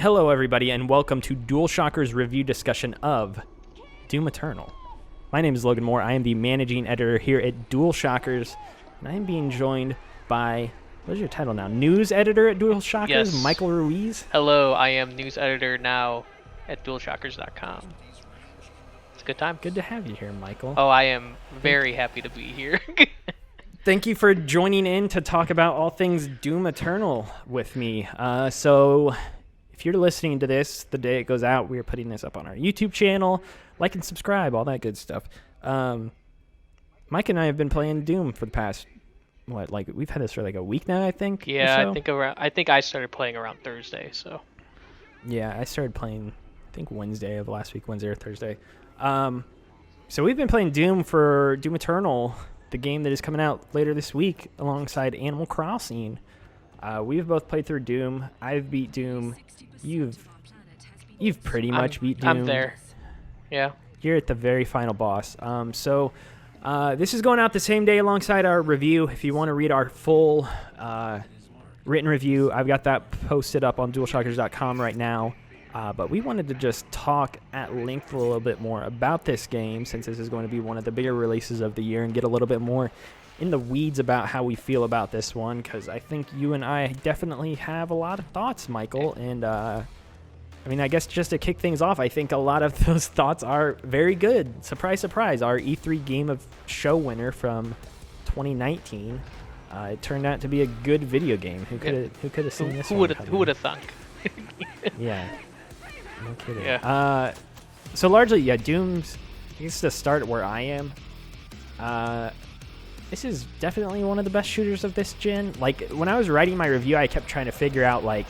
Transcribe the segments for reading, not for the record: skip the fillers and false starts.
Hello, everybody, and welcome to DualShockers review discussion of Doom Eternal. My name is Logan Moore. I am the managing editor here at DualShockers, and I am being joined by, what is your title now? News editor at DualShockers, yes. Michael Ruiz. Hello, I am news editor now at DualShockers.com. It's a good time. Good to have you here, Michael. Oh, I am very happy to be here. Thank you for joining in to talk about all things Doom Eternal with me. So, if you're listening to this the day it goes out, we are putting this up on our YouTube channel. Like and subscribe, all that good stuff. Mike and I have been playing Doom for the past, we've had this for like a week now, I think. Yeah, so. I think I started playing around Thursday, so. Yeah, I started playing, I think Wednesday of last week, Wednesday or Thursday. So we've been playing Doom for Doom Eternal, the game that is coming out later this week alongside Animal Crossing. We've both played through Doom. I've beat Doom. You've pretty much beat Doom. I'm there. Yeah. You're at the very final boss. So this is going out the same day alongside our review. If you want to read our full written review, I've got that posted up on DualShockers.com right now. But we wanted to just talk at length a little bit more about this game, since this is going to be one of the bigger releases of the year, and get a little bit more in the weeds about how we feel about this one, because I think you and I definitely have a lot of thoughts, Michael. And I guess just to kick things off, I think a lot of those thoughts are very good. Surprise, surprise, our E3 Game of Show winner from 2019. It turned out to be a good video game. Who could have seen this? Who would have thunk? Yeah. No kidding. Yeah. So largely, yeah, Doom's, I guess, to start where I am. This is definitely one of the best shooters of this gen. Like, when I was writing my review, I kept trying to figure out, like,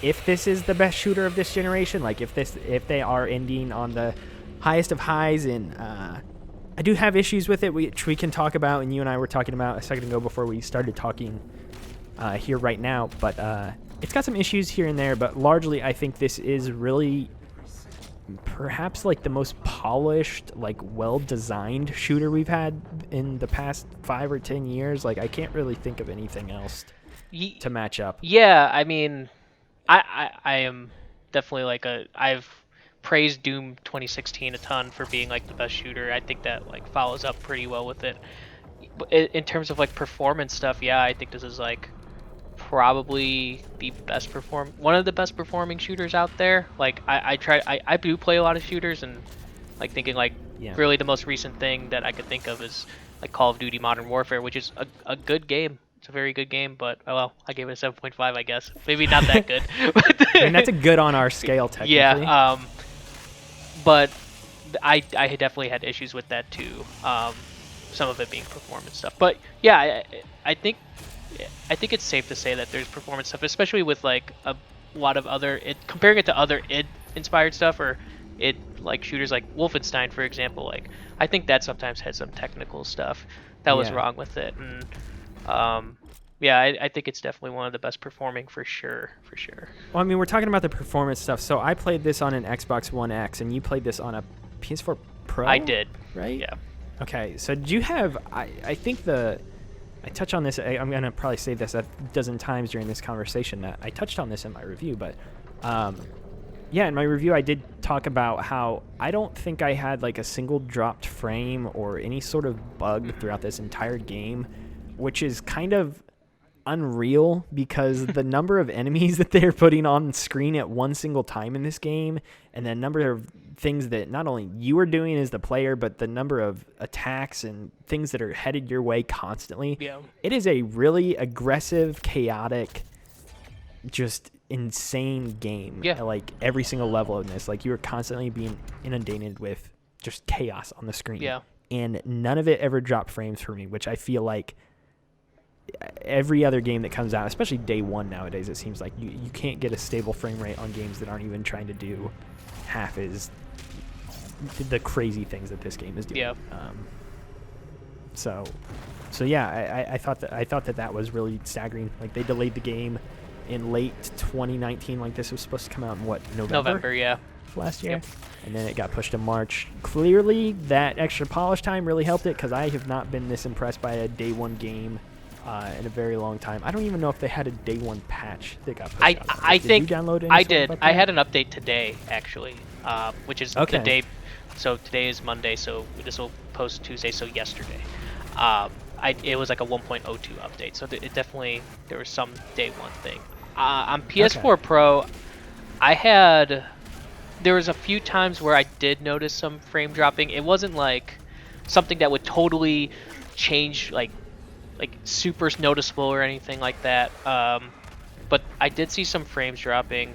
if this is the best shooter of this generation, like if they are ending on the highest of highs. And I do have issues with it, which we can talk about, and you and I were talking about a second ago before we started talking here right now. But it's got some issues here and there, but largely I think this is really perhaps like the most polished, like well-designed shooter we've had in the past 5 or 10 years. Like, I can't really think of anything else to match up. Yeah, I mean, I am definitely I've praised Doom 2016 a ton for being like the best shooter. I think that like follows up pretty well with it. But in terms of like performance stuff, yeah, I think this is like probably the one of the best performing shooters out there. Like I do play a lot of shooters, and like thinking like really the most recent thing that I could think of is like Call of Duty Modern Warfare, which is a good game. It's a very good game, but well, I gave it a 7.5, I guess. Maybe not that good. I mean, that's a good on our scale, technically. Yeah, but I definitely had issues with that too. Some of it being performance stuff, but yeah, I think it's safe to say that there's performance stuff, especially with like a lot of other comparing it to other id-inspired stuff, or like shooters like Wolfenstein, for example. Like, I think that sometimes had some technical stuff that was wrong with it, and I think it's definitely one of the best performing for sure. Well, I mean, we're talking about the performance stuff. So I played this on an Xbox One X, and you played this on a PS4 Pro. I did, right? Yeah. Okay, so do you have? I think I touch on this. I'm gonna probably say this a dozen times during this conversation. That I touched on this in my review, but in my review I did talk about how I don't think I had like a single dropped frame or any sort of bug throughout this entire game, which is kind of unreal because the number of enemies that they're putting on screen at one single time in this game, and the number of things that not only you are doing as the player, but the number of attacks and things that are headed your way constantly. Yeah. It is a really aggressive, chaotic, just insane game. Yeah. Like, every single level in this, like, you are constantly being inundated with just chaos on the screen. Yeah. And none of it ever dropped frames for me, which I feel like every other game that comes out, especially day one nowadays, it seems like you can't get a stable frame rate on games that aren't even trying to do half as the crazy things that this game is doing. Yeah. So yeah, I thought that was really staggering. Like, they delayed the game in late 2019. Like, this was supposed to come out in November, yeah, last year. Yep. And then it got pushed to March. Clearly, that extra polish time really helped it, because I have not been this impressed by a day one game in a very long time. I don't even know if they had a day one patch that got pushed out. I think did you download any I sort did. of I update? had an update today actually, which is Okay. the day. So today is Monday, so this will post Tuesday. So yesterday, it was like a 1.02 update. So it definitely there was some day one thing. On PS4 Pro, there was a few times where I did notice some frame dropping. It wasn't like something that would totally change like super noticeable or anything like that. But I did see some frames dropping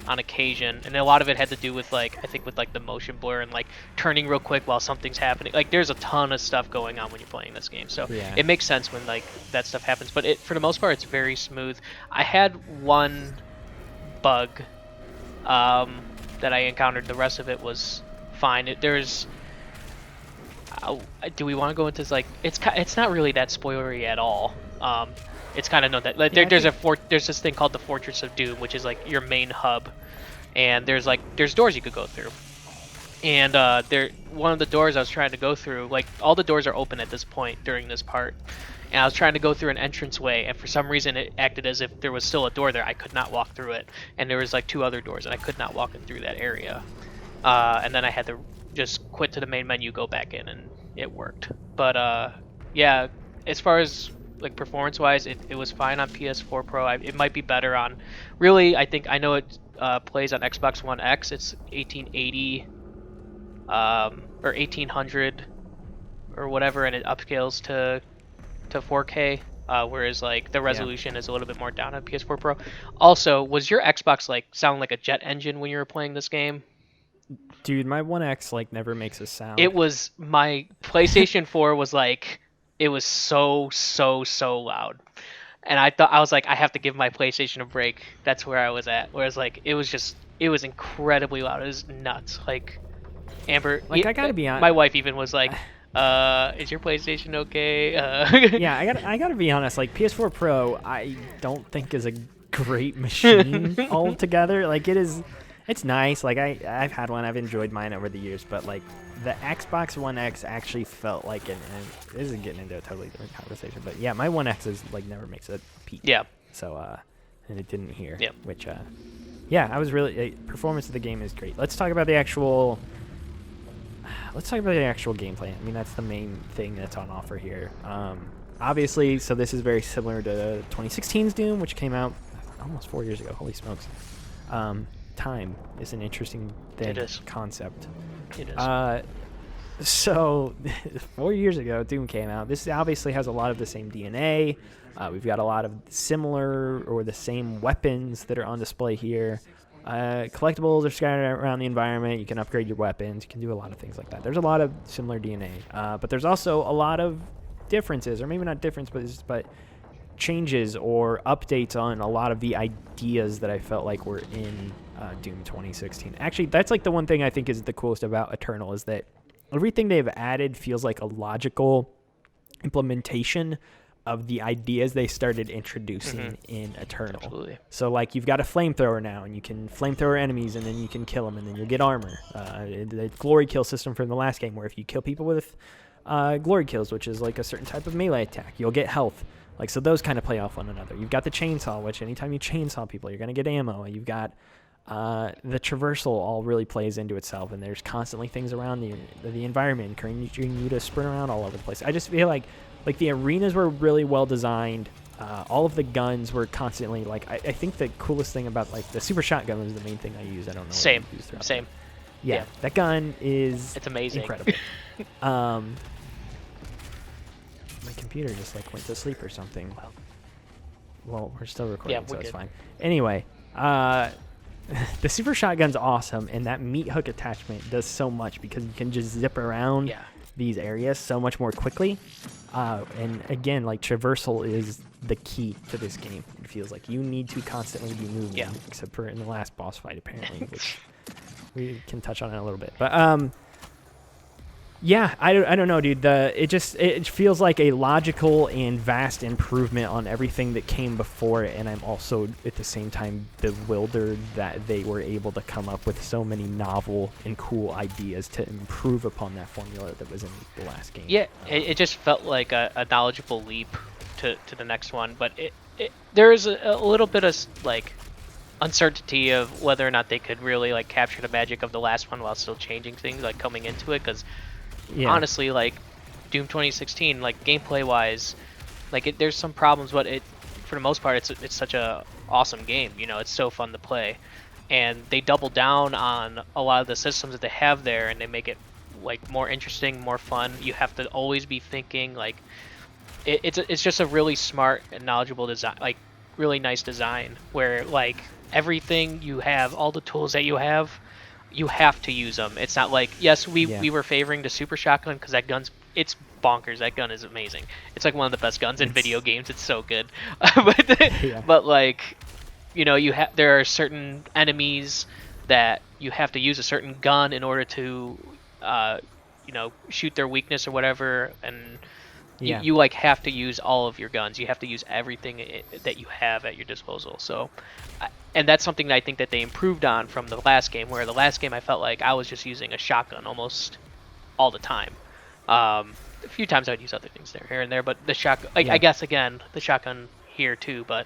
on occasion, and a lot of it had to do with I think with the motion blur and turning real quick while something's happening. There's a ton of stuff going on when you're playing this game, so Yeah. it makes sense when that stuff happens. But for the most part, it's very smooth. I had one bug that I encountered. The rest of it was fine. Do we want to go into this? It's not really that spoilery at all. It's kind of known that there's this thing called the Fortress of Doom, which is your main hub, and there's doors you could go through. And one of the doors I was trying to go through, all the doors are open at this point during this part, and I was trying to go through an entranceway, and for some reason it acted as if there was still a door there. I could not walk through it, and there was 2 other doors, and I could not walk through that area. And then I had to just quit to the main menu, go back in, and it worked. But yeah, as far as performance wise, it was fine on PS4 Pro. It might be better on, really, I know it plays on Xbox One X. It's 1880 or 1800 or whatever, and it upscales to 4K, whereas the resolution is a little bit more down on PS4 Pro. Also, was your Xbox sound like a jet engine when you were playing this game? Dude, my One X never makes a sound. It was, my PlayStation 4 was it was so loud, and I was I have to give my PlayStation a break. That's where I was at. Whereas it was incredibly loud. It was nuts. Amber, I gotta be honest. My wife even was is your PlayStation okay? Yeah, I gotta be honest. PS4 Pro, I don't think is a great machine altogether. It's nice. I've had one. I've enjoyed mine over the years, but the Xbox One X actually felt and this is getting into a totally different conversation, but yeah, my One X is never makes a peep. Yeah. So and it didn't here. Yeah. Which yeah, I was really performance of the game is great. Let's talk about the actual gameplay. I mean, that's the main thing that's on offer here. Obviously, so this is very similar to 2016's Doom, which came out almost 4 years ago. Holy smokes. Time is an interesting thing. It is. Concept. It is. So 4 years ago, Doom came out. This obviously has a lot of the same DNA. We've got a lot of similar or the same weapons that are on display here. Collectibles are scattered around the environment. You can upgrade your weapons. You can do a lot of things like that. There's a lot of similar DNA, but there's also a lot of differences, or maybe not difference, but changes or updates on a lot of the ideas that I felt were in Doom 2016. Actually, that's the one thing I think is the coolest about Eternal is that everything they've added feels like a logical implementation of the ideas they started introducing in Eternal. Absolutely. So you've got a flamethrower now, and you can flamethrower enemies, and then you can kill them, and then you'll get armor. The glory kill system from the last game, where if you kill people with glory kills, which is a certain type of melee attack, you'll get health. So those kind of play off one another. You've got the chainsaw, which anytime you chainsaw people, you're going to get ammo. You've got the traversal all really plays into itself, and there's constantly things around the environment encouraging you to sprint around all over the place. I just feel like the arenas were really well designed. All of the guns were constantly I think the coolest thing about the super shotgun was the main thing I use. I don't know. Same. Same. Yeah, that gun is amazing. Incredible. My computer just went to sleep or something. Well, we're still recording, so it's fine. Anyway, the super shotgun's awesome, and that meat hook attachment does so much because you can just zip around these areas so much more quickly. And again, traversal is the key to this game. It feels like you need to constantly be moving, except for in the last boss fight, apparently, which we can touch on in a little bit. But yeah, I don't know, dude. It feels like a logical and vast improvement on everything that came before it, and I'm also at the same time bewildered that they were able to come up with so many novel and cool ideas to improve upon that formula that was in the last game. Yeah, it just felt like a knowledgeable leap to the next one. But there is a little bit of like uncertainty of whether or not they could really like capture the magic of the last one while still changing things like coming into it, because honestly, like Doom 2016, like gameplay wise, like there's some problems, but for the most part it's such a awesome game. You know, it's so fun to play, and they double down on a lot of the systems that they have there, and they make it like more interesting, more fun. You have to always be thinking like it's just a really smart and knowledgeable design, like really nice design, where like everything you have, all the tools that you have to use them. It's not like, yes, we were favoring the super shotgun because that gun's, it's bonkers. That gun is amazing. It's like one of the best guns in video games. It's so good. But like, you know, there are certain enemies that you have to use a certain gun in order to you know, shoot their weakness or whatever, and you like have to use all of your guns. You have to use everything that you have at your disposal. So, and that's something that I think that they improved on from the last game, where the last game I felt like I was just using a shotgun almost all the time. A few times I'd use other things there, here and there, but the shotgun, like, I guess again, the shotgun here too, but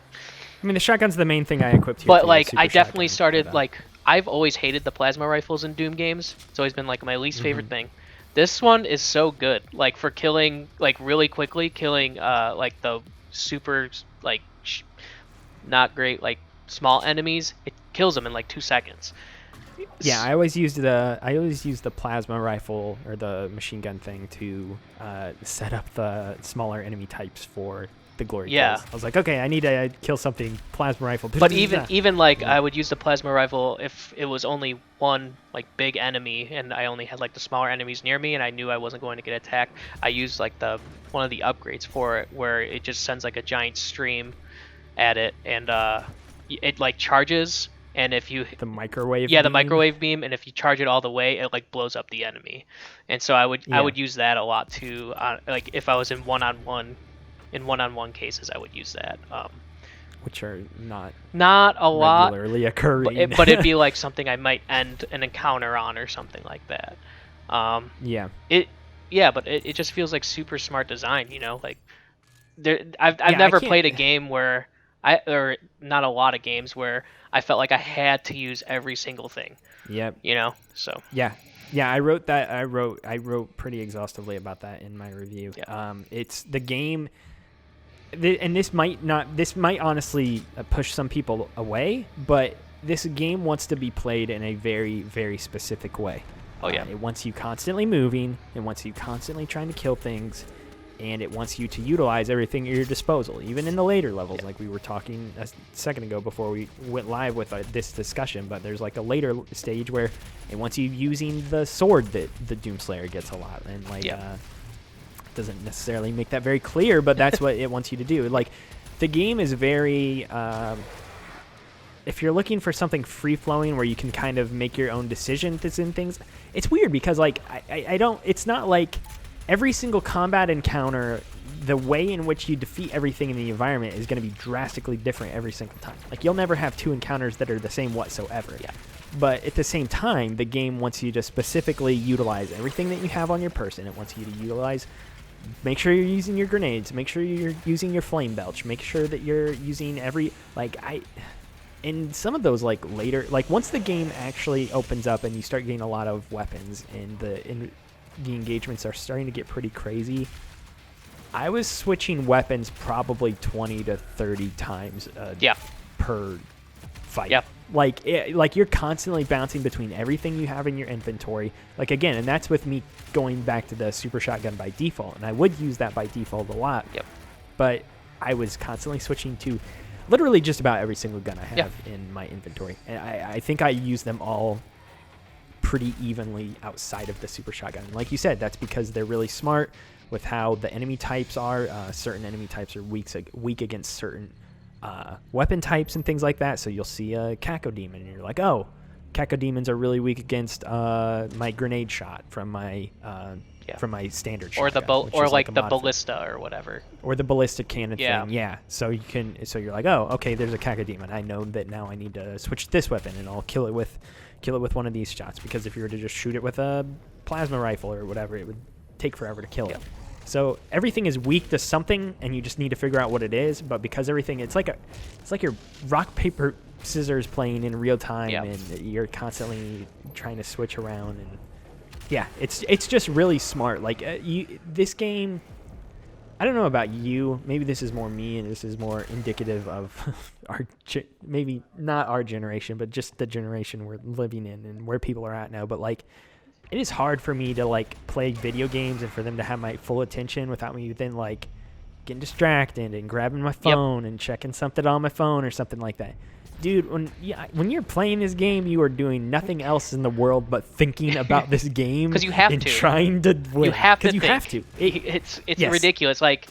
I mean, the shotgun's the main thing I equipped here. But like, I definitely started like, I've always hated the plasma rifles in Doom games. It's always been like my least favorite thing. This one is so good, like for killing, like really quickly killing, like the super, like not great, like small enemies. It kills them in like 2 seconds. Yeah, I always used the plasma rifle or the machine gun thing to set up the smaller enemy types for the glory kills. I was like, okay, I need to kill something plasma rifle. But even like I would use the plasma rifle if it was only one like big enemy and I only had like the smaller enemies near me and I knew I wasn't going to get attacked. I used like one of the upgrades for it, where it just sends like a giant stream at it, and it like charges, and if you the microwave the microwave beam, and if you charge it all the way, it like blows up the enemy. And so I would use that a lot too, like if I was in one-on-one cases, I would use that, which are not a lot regularly occurring, but it'd be like something I might end an encounter on or something like that. But it just feels like super smart design, you know, like I've never played a game where or not a lot of games where I felt like I had to use every single thing. Yep. You know, so yeah, I wrote that. I wrote pretty exhaustively about that in my review. Yeah. It's the game, and this might honestly push some people away, but this game wants to be played in a very, very specific way. Oh yeah. It wants you constantly moving. It wants you constantly trying to kill things. And it wants you to utilize everything at your disposal, even in the later levels, like we were talking a second ago before we went live with this discussion. But there's like a later stage where it wants you using the sword that the Doomslayer gets a lot, and like doesn't necessarily make that very clear, but that's what it wants you to do. Like, the game is very if you're looking for something free-flowing where you can kind of make your own decisions in things, it's weird because like I don't, it's not like every single combat encounter, the way in which you defeat everything in the environment is going to be drastically different every single time. Like, you'll never have two encounters that are the same whatsoever. Yeah. But at the same time, the game wants you to specifically utilize everything that you have on your person. It wants you to utilize, make sure you're using your grenades, make sure you're using your flame belch, make sure that you're using and some of those, like, later, like, once the game actually opens up and you start getting a lot of weapons and the engagements are starting to get pretty crazy, I was switching weapons probably 20 to 30 times per fight. Yeah. Like you're constantly bouncing between everything you have in your inventory. Like, again, and that's with me going back to the super shotgun by default, and I would use that by default a lot. Yep. But I was constantly switching to literally just about every single gun I have in my inventory. And I think I use them all pretty evenly outside of the super shotgun. Like you said, that's because they're really smart with how the enemy types are. Certain enemy types are weak against certain weapon types and things like that. So you'll see a Cacodemon and you're like, oh, Cacodemons are really weak against my grenade shot from my standard shotgun, or like the ballista or whatever, or the ballistic cannon thing. Yeah. So you're like, oh, okay, there's a Cacodemon. I know that now I need to switch this weapon and I'll kill it with one of these shots, because if you were to just shoot it with a plasma rifle or whatever, it would take forever to kill it. So everything is weak to something, and you just need to figure out what it is. But because everything, it's like you're rock paper scissors playing in real time, and you're constantly trying to switch around. And yeah, it's just really smart. Like this game, I don't know about you. Maybe this is more me, and this is more indicative of maybe not our generation, but just the generation we're living in and where people are at now. But like, it is hard for me to like play video games and for them to have my full attention without me then like getting distracted and grabbing my phone and checking something on my phone or something like that. Dude, when you're playing this game, you are doing nothing else in the world but thinking about this game because you have and to. Trying to win. You have to. You have to. It's ridiculous. Like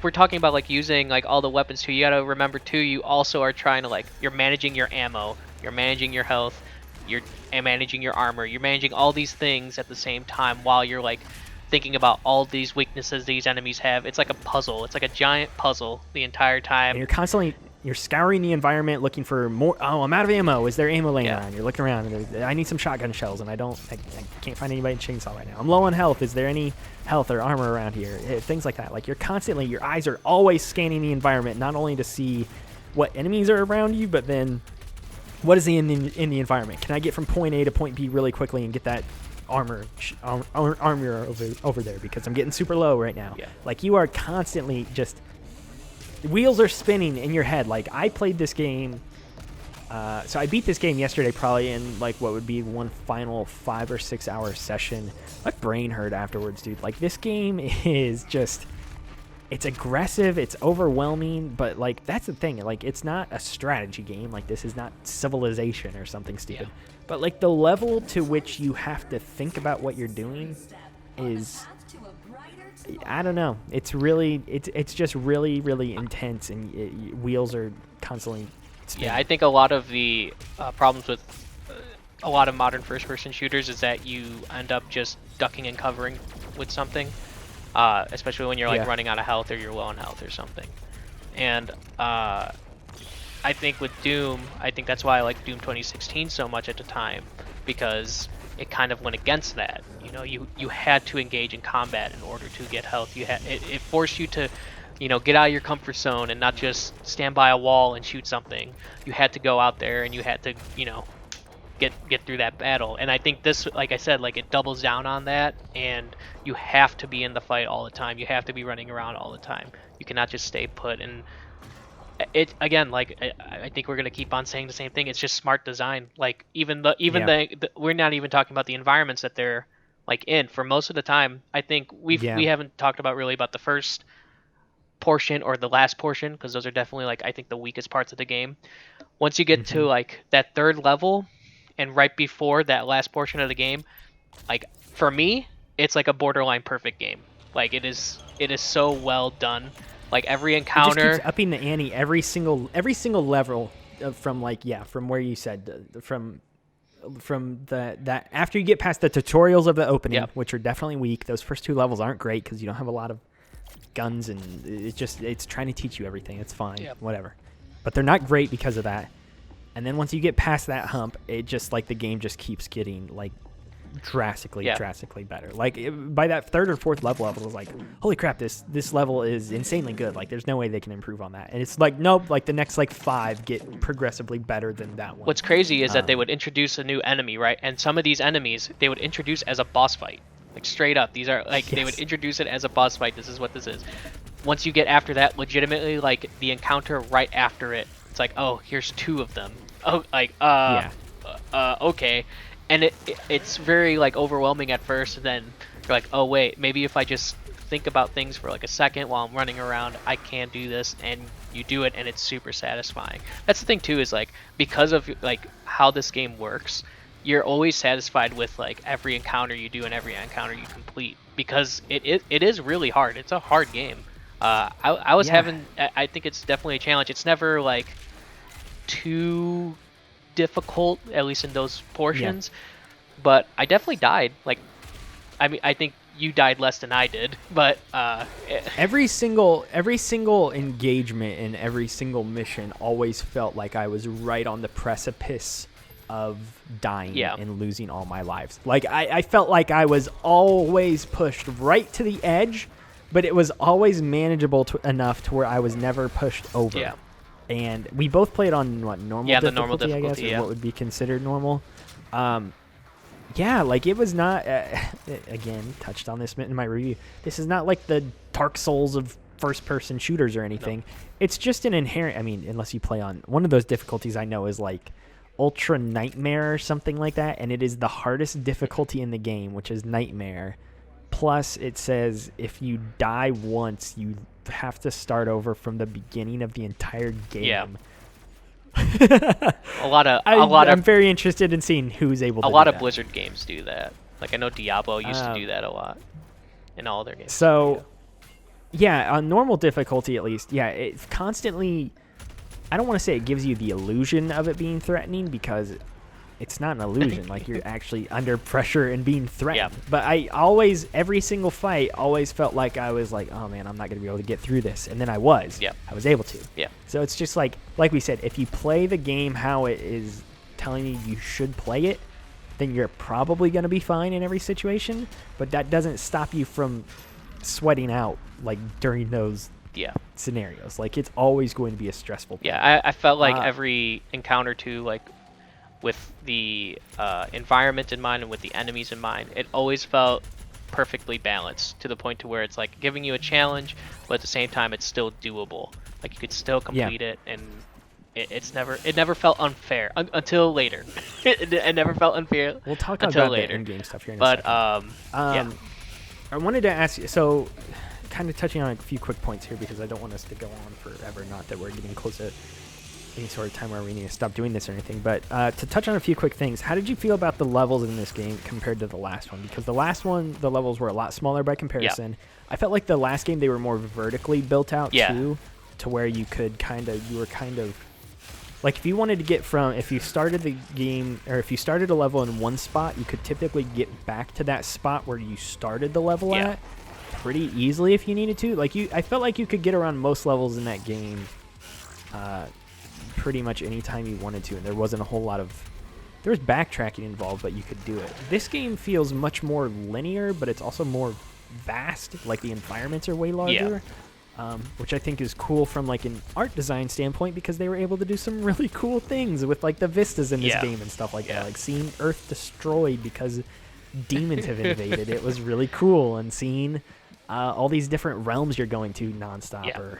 we're talking about like using like all the weapons too. You got to remember too. You also are trying to like you're managing your ammo, you're managing your health, you're managing your armor, you're managing all these things at the same time while you're like thinking about all these weaknesses these enemies have. It's like a puzzle. It's like a giant puzzle the entire time. And you're constantly scouring the environment looking for more. Oh, I'm out of ammo. Is there ammo laying around? You're looking around. And I need some shotgun shells, and I can't find anybody in chainsaw right now. I'm low on health. Is there any health or armor around here? Things like that. Like you're constantly, your eyes are always scanning the environment, not only to see what enemies are around you, but then what is in the environment. Can I get from point A to point B really quickly and get that armor over there because I'm getting super low right now. Like you are constantly just wheels are spinning in your head. Like I played this game, so I beat this game yesterday probably in like what would be one final 5 or 6 hour session. My brain hurt afterwards, dude. Like this game is just, it's aggressive, it's overwhelming, but like that's the thing. Like it's not a strategy game. Like this is not Civilization or something stupid. But like the level to which you have to think about what you're doing is, I don't know. It's really, it's just really, really intense, and wheels are constantly spinning. Yeah, I think a lot of the problems with a lot of modern first-person shooters is that you end up just ducking and covering with something, especially when you're like running out of health or you're low on health or something. And I think with Doom, I think that's why I like Doom 2016 so much at the time, because it kind of went against that. You know, you had to engage in combat in order to get health. It forced you to, you know, get out of your comfort zone and not just stand by a wall and shoot something. You had to go out there and you had to, you know, get through that battle. And I think this, like I said, like it doubles down on that, and you have to be in the fight all the time. You have to be running around all the time. You cannot just stay put. And it again, like I think we're gonna keep on saying the same thing. It's just smart design. Like even the we're not even talking about the environments that they're like in. For most of the time, I think we haven't talked about really about the first portion or the last portion, because those are definitely like I think the weakest parts of the game. Once you get to like that third level and right before that last portion of the game, like for me, it's like a borderline perfect game. Like it is so well done. Like every encounter, it just keeps upping the ante every single level from like from where you said from that after you get past the tutorials of the opening, which are definitely weak. Those first 2 levels aren't great because you don't have a lot of guns, and it's trying to teach you everything. It's fine, whatever, but they're not great because of that. And then once you get past that hump, it just like the game just keeps getting like drastically better. Like by that 3rd or 4th level, I was like, holy crap, this level is insanely good. Like there's no way they can improve on that. And it's like, nope, like the next like 5 get progressively better than that one. What's crazy is that they would introduce a new enemy, right? And some of these enemies they would introduce as a boss fight, like straight up. These are like they would introduce it as a boss fight. This is what this is. Once you get after that, legitimately, like the encounter right after it, it's like, oh, here's 2 of them. Oh, like okay. And it's very like overwhelming at first, and then you're like, oh wait, maybe if I just think about things for like a second while I'm running around, I can do this, and you do it, and it's super satisfying. That's the thing too, is like because of like how this game works, you're always satisfied with like every encounter you do and every encounter you complete, because it is really hard. It's a hard game. I was having, I think it's definitely a challenge. It's never like too difficult, at least in those portions, but I definitely died. Like I mean, I think you died less than I did, but every single engagement and every single mission always felt like I was right on the precipice of dying Yeah. and losing all my lives. Like, I felt like I was always pushed right to the edge, but it was always manageable enough to where I was never pushed over. Yeah. And we both played on, what, normal Yeah, the difficulty, normal I guess, difficulty, or yeah. what would be considered normal. Yeah, like, it was not, again, touched on this in my review, this is not like the Dark Souls of first-person shooters or anything. No. It's just an inherent, I mean, unless you play on, one of those difficulties I know is, like, Ultra Nightmare or something like that, and it is the hardest difficulty in the game, which is Nightmare. Plus, it says if you die once, you have to start over from the beginning of the entire game. Yeah. I'm very interested in seeing who's able to do that. A lot of Blizzard games do that. Like, I know Diablo used to do that a lot in all their games. So, yeah, on normal difficulty at least, yeah, it's constantly, I don't want to say it gives you the illusion of it being threatening, because it's not an illusion. Like, you're actually under pressure and being threatened. Yeah. But I always, every single fight, always felt like I was like, oh man, I'm not going to be able to get through this. And then I was. Yeah. I was able to. Yeah. So it's just like we said, if you play the game how it is telling you should play it, then you're probably going to be fine in every situation. But that doesn't stop you from sweating out, like, during those scenarios. Like, it's always going to be a stressful thing. Yeah, I felt like every encounter too, like, with the environment in mind and with the enemies in mind, it always felt perfectly balanced, to the point to where it's like giving you a challenge, but at the same time it's still doable. Like, you could still complete it, and it never felt unfair until later. It never felt unfair. We'll talk until about later. the in-game stuff here in but a second. I wanted to ask you, so kind of touching on a few quick points here, because I don't want us to go on forever. Not that we're getting close to any sort of time where we need to stop doing this or anything, but to touch on a few quick things, how did you feel about the levels in this game compared to the last one? Because the last one, the levels were a lot smaller by comparison. Yeah. I felt like the last game, they were more vertically built out too, to where you could you were kind of, like, if you wanted to get from, if you started the game, or if you started a level in one spot, you could typically get back to that spot where you started the level at pretty easily if you needed to. Like, I felt like you could get around most levels in that game pretty much any time you wanted to, and there wasn't a whole lot of, there was backtracking involved, but you could do it. This game feels much more linear, but it's also more vast. Like, the environments are way larger, which I think is cool from, like, an art design standpoint, because they were able to do some really cool things with, like, the vistas in this game and stuff like that. Like, seeing Earth destroyed because demons have invaded. It was really cool, and seeing all these different realms you're going to nonstop, or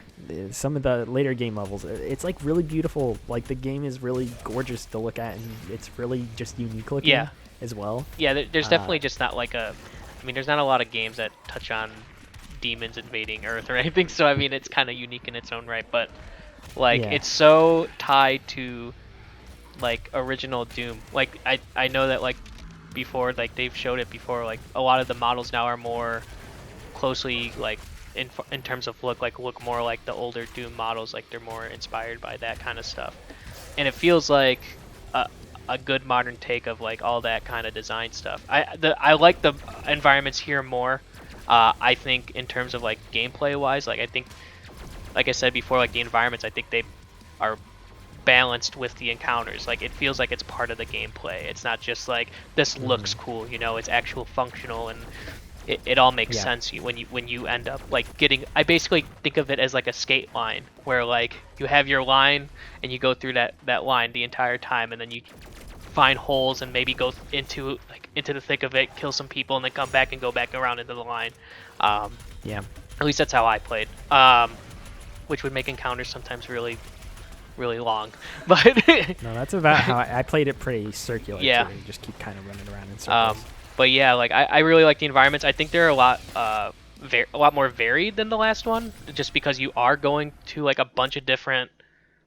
some of the later game levels. It's, like, really beautiful. Like, the game is really gorgeous to look at, and it's really just unique looking as well. Yeah, there's definitely just not like I mean, there's not a lot of games that touch on demons invading Earth or anything, so I mean, it's kind of unique in its own right, but, like, it's so tied to, like, original Doom. Like, I know that, like, before, like, they've showed it before, like, a lot of the models now are more closely, like, in terms of look more like the older Doom models. Like, they're more inspired by that kind of stuff, and it feels like a good modern take of, like, all that kind of design stuff. I like the environments here more. I think in terms of, like, gameplay wise, like, I think, like I said before, like, the environments, I think they are balanced with the encounters. Like, it feels like it's part of the gameplay. It's not just like, this looks cool, you know, it's actual functional, and it all makes sense when you end up, like, getting, I basically think of it as like a skate line, where, like, you have your line and you go through that line the entire time, and then you find holes and maybe go into the thick of it, kill some people, and then come back and go back around into the line. At least that's how I played, which would make encounters sometimes really, really long. But no, that's about how I played it, pretty circular. Yeah. Too. You just keep kind of running around in circles. But yeah, like, I really like the environments. I think they're a lot more varied than the last one, just because you are going to, like, a bunch of different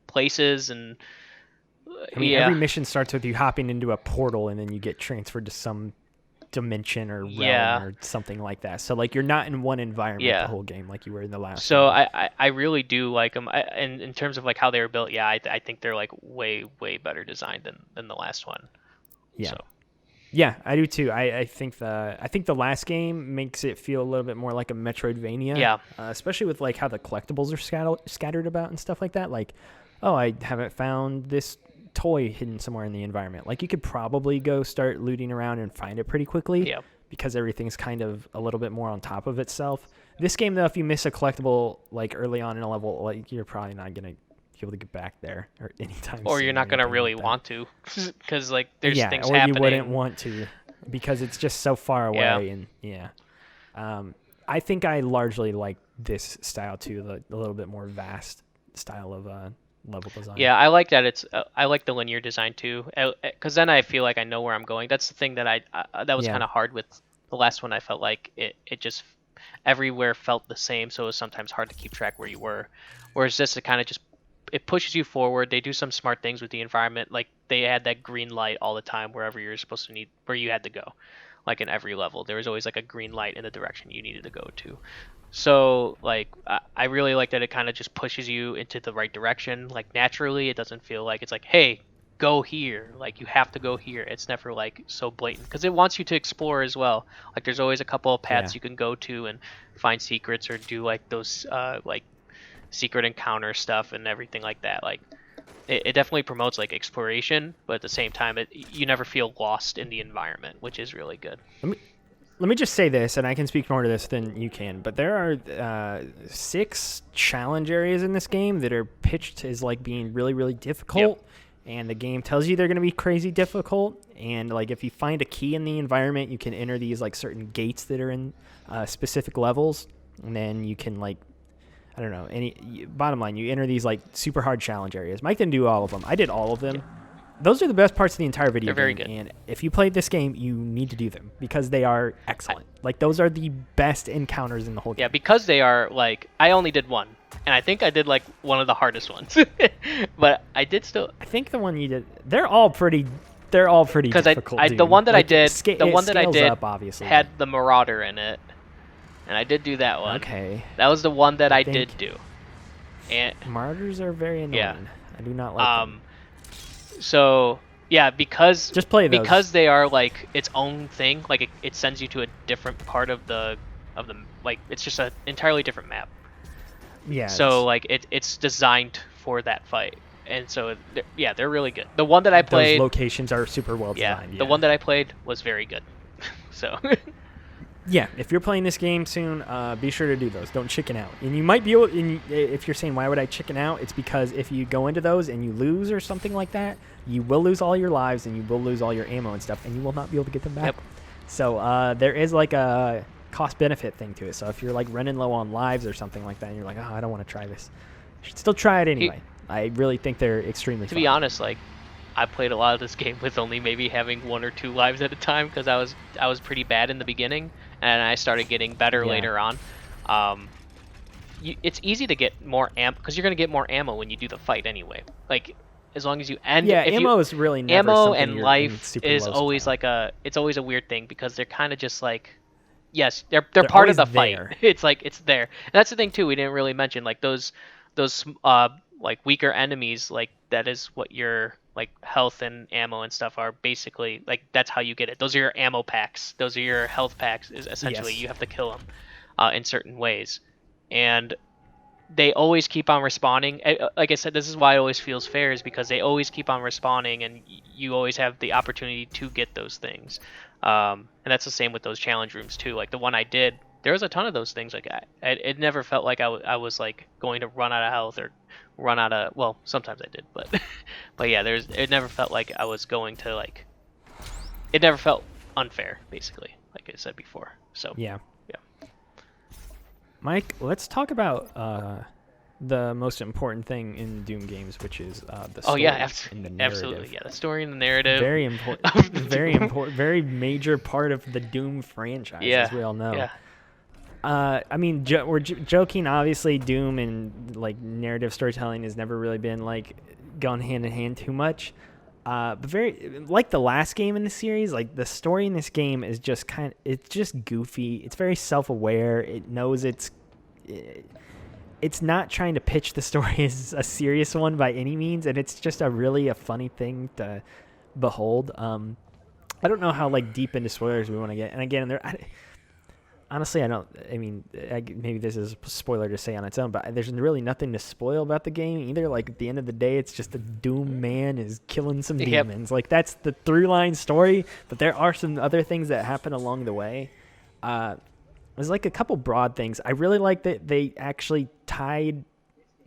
places, and I mean, every mission starts with you hopping into a portal, and then you get transferred to some dimension or realm or something like that. So, like, you're not in one environment the whole game like you were in the last so one. I really do like them. And in terms of, like, how they were built, I think they're, like, way better designed than the last one. Yeah. So. Yeah, I do too. I think the last game makes it feel a little bit more like a Metroidvania. Yeah. Especially with, like, how the collectibles are scattered about and stuff like that. Like, oh, I haven't found this toy hidden somewhere in the environment. Like, you could probably go start looting around and find it pretty quickly. Yeah. Because everything's kind of a little bit more on top of itself. This game, though, if you miss a collectible like early on in a level, like, you're probably not gonna be able to get back there or anytime Or soon you're not gonna anything really like want to, because like there's yeah, things or happening. you wouldn't want to because it's just so far away. And I think I largely like this style too, the little bit more vast style of level design. Yeah, I like that. I like the linear design too, because then I feel like I know where I'm going. That's the thing that that was kind of hard with the last one. I felt like it just everywhere felt the same, so it was sometimes hard to keep track where you were. Whereas this, it kind of just it pushes you forward. They do some smart things with the environment, like they had that green light all the time wherever you're supposed to need where you had to go. Like in every level, there was always like a green light in the direction you needed to go to. So like I really like that it kind of just pushes you into the right direction. Like naturally, it doesn't feel like it's like, hey, go here. Like you have to go here. It's never like so blatant because it wants you to explore as well. Like there's always a couple of paths you can go to and find secrets or do like those like secret encounter stuff and everything like that. Like it definitely promotes like exploration, but at the same time, you never feel lost in the environment, which is really good. Let me just say this, and I can speak more to this than you can, but there are 6 challenge areas in this game that are pitched as like being really, really difficult, and the game tells you they're going to be crazy difficult, and like if you find a key in the environment, you can enter these like certain gates that are in specific levels, and then you can like, I don't know, bottom line, you enter these like super hard challenge areas. Mike didn't do all of them. I did all of them. Those are the best parts of the entire video game. They're very good. And if you played this game, you need to do them because they are excellent. Like, those are the best encounters in the whole game. Yeah, because they are, like, I only did one. And I think I did, like, one of the hardest ones. But I did still... I think the one you did... They're all pretty difficult, because the one that like, I did up, obviously. had the Marauder in it. And I did do that one. Okay. That was the one that I did do. And Marauders are very annoying. Yeah. I do not like them. So yeah, because just play those. Because they are like its own thing. Like it sends you to a different part of the like it's just an entirely different map. Yeah. So like it's designed for that fight, and so they're really good. The one that I played, those locations are super well designed. Yeah, the one that I played was very good. So. Yeah, if you're playing this game soon, be sure to do those. Don't chicken out. And you might be able, if you're saying, why would I chicken out? It's because if you go into those and you lose or something like that, you will lose all your lives and you will lose all your ammo and stuff, and you will not be able to get them back. Yep. So there is like a cost-benefit thing to it. So if you're like running low on lives or something like that, and you're like, oh, I don't want to try this, you should still try it anyway. I really think they're extremely fun. To be honest, like, I played a lot of this game with only maybe having 1 or 2 lives at a time because I was pretty bad in the beginning, and I started getting better later on. It's easy to get more ammo because you're gonna get more ammo when you do the fight anyway. Like as long as you ammo is really never ammo something and you're life in is always supply. like it's always a weird thing because they're kind of just like they're part of the fight. It's like it's there, and that's the thing too. We didn't really mention like those like weaker enemies, like that is what your like health and ammo and stuff are basically, like that's how you get it. Those are your ammo packs. Those are your health packs. Is essentially you have to kill them in certain ways, and they always keep on respawning. Like I said, this is why it always feels fair, is because they always keep on respawning, and you always have the opportunity to get those things. And that's the same with those challenge rooms too. Like the one I did, there was a ton of those things. Like it never felt like I was like going to run out of health or run out of, well, sometimes I did, but yeah, it never felt like I was going to like, it never felt unfair, basically, like I said before. So yeah. Mike, let's talk about the most important thing in Doom games, which is the story and the narrative. Absolutely, yeah, the story and the narrative. Very important, very important, very major part of the Doom franchise, as we all know. Yeah. I mean, we're joking. Obviously, Doom and like narrative storytelling has never really been like gone hand in hand too much. But very like the last game in the series, like the story in this game is just it's just goofy. It's very self-aware. It knows it's not trying to pitch the story as a serious one by any means, and it's just a funny thing to behold. I don't know how like deep into spoilers we want to get, and again, honestly, I mean, maybe this is a spoiler to say on its own, but there's really nothing to spoil about the game either. Like, at the end of the day, it's just a Doom man is killing some demons. Like, that's the through-line story, but there are some other things that happen along the way. There's, like, a couple broad things. I really like that they actually tied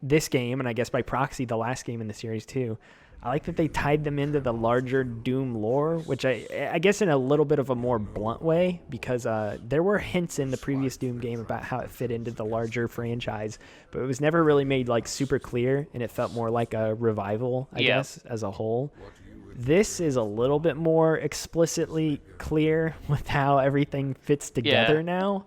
this game, and I guess by proxy, the last game in the series, too. I like that they tied them into the larger Doom lore, which I guess in a little bit of a more blunt way, because there were hints in the previous Doom game about how it fit into the larger franchise, but it was never really made like super clear, and it felt more like a revival, I guess, as a whole. This is a little bit more explicitly clear with how everything fits together now,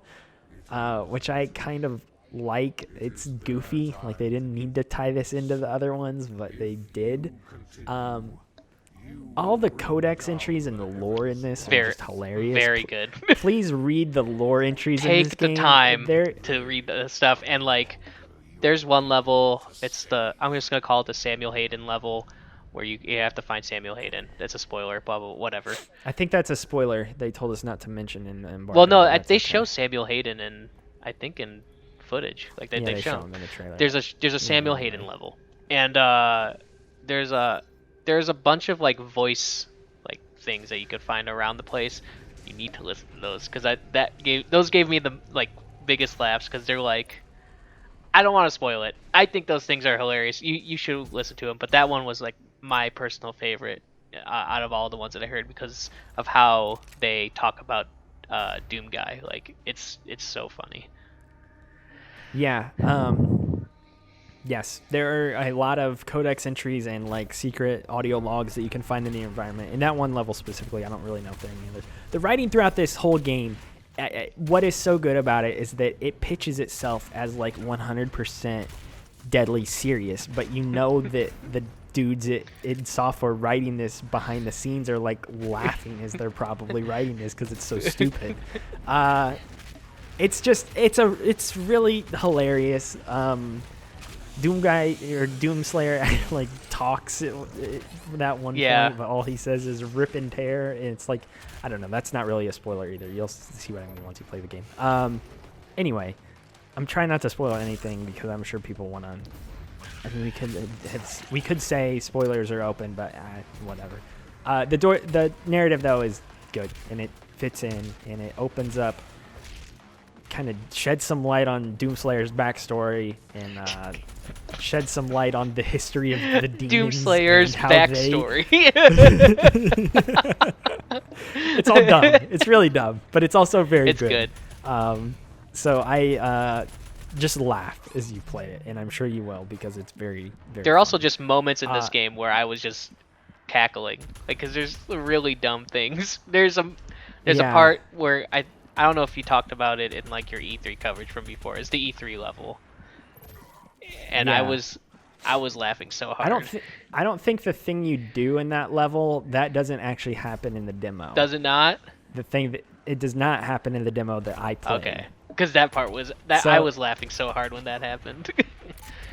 which I kind of like. It's goofy, like they didn't need to tie this into the other ones, but they did. All the codex entries and the lore in this are just hilarious. Very good. Please read the lore entries in this game. Take the time to read the stuff, and like there's one level, I'm just gonna call it the Samuel Hayden level, where you have to find Samuel Hayden. That's a spoiler, blah, blah, whatever. I think that's a spoiler. They told us not to mention in Embargo. Well, no, they show Samuel Hayden in footage, like they show him in the trailer. There's a Samuel Hayden level, and there's a bunch of like voice like things that you could find around the place. You need to listen to those, because those gave me the like biggest laughs, because they're like, I don't want to spoil it. I think those things are hilarious. You should listen to them, but that one was like my personal favorite out of all the ones that I heard, because of how they talk about Doom Guy. Like it's so funny. Yeah. Yes, there are a lot of codex entries and like secret audio logs that you can find in the environment. In that one level specifically, I don't really know if there are any others. The writing throughout this whole game, what is so good about it is that it pitches itself as like 100% deadly serious, but you know that the dudes in software writing this behind the scenes are like laughing as they're probably writing this because it's so stupid. It's really hilarious. Doom Guy or Doom Slayer like talks at that one point, but all he says is rip and tear, and it's like, I don't know, that's not really a spoiler either. You'll see what I mean once you play the game. Anyway, I'm trying not to spoil anything because I'm sure people want to. I mean, we could say spoilers are open, but whatever. The narrative though is good, and it fits in, and it opens up, kind of sheds some light on Doomslayer's backstory, and shed some light on the history of the demons. Doomslayer's backstory. It's all dumb. It's really dumb, but it's also very good. It's good. So I just laugh as you play it, and I'm sure you will, because it's very, very There are also funny. just moments in this game where I was just cackling, like, because there's really dumb things. There's a part where I don't know if you talked about it in like your E3 coverage from before. It's the E3 level, and I was laughing so hard. I don't think the thing you do in that level that doesn't actually happen in the demo. Does it not? The thing that it does not happen in the demo that I played. Okay, because that part was that I was laughing so hard when that happened.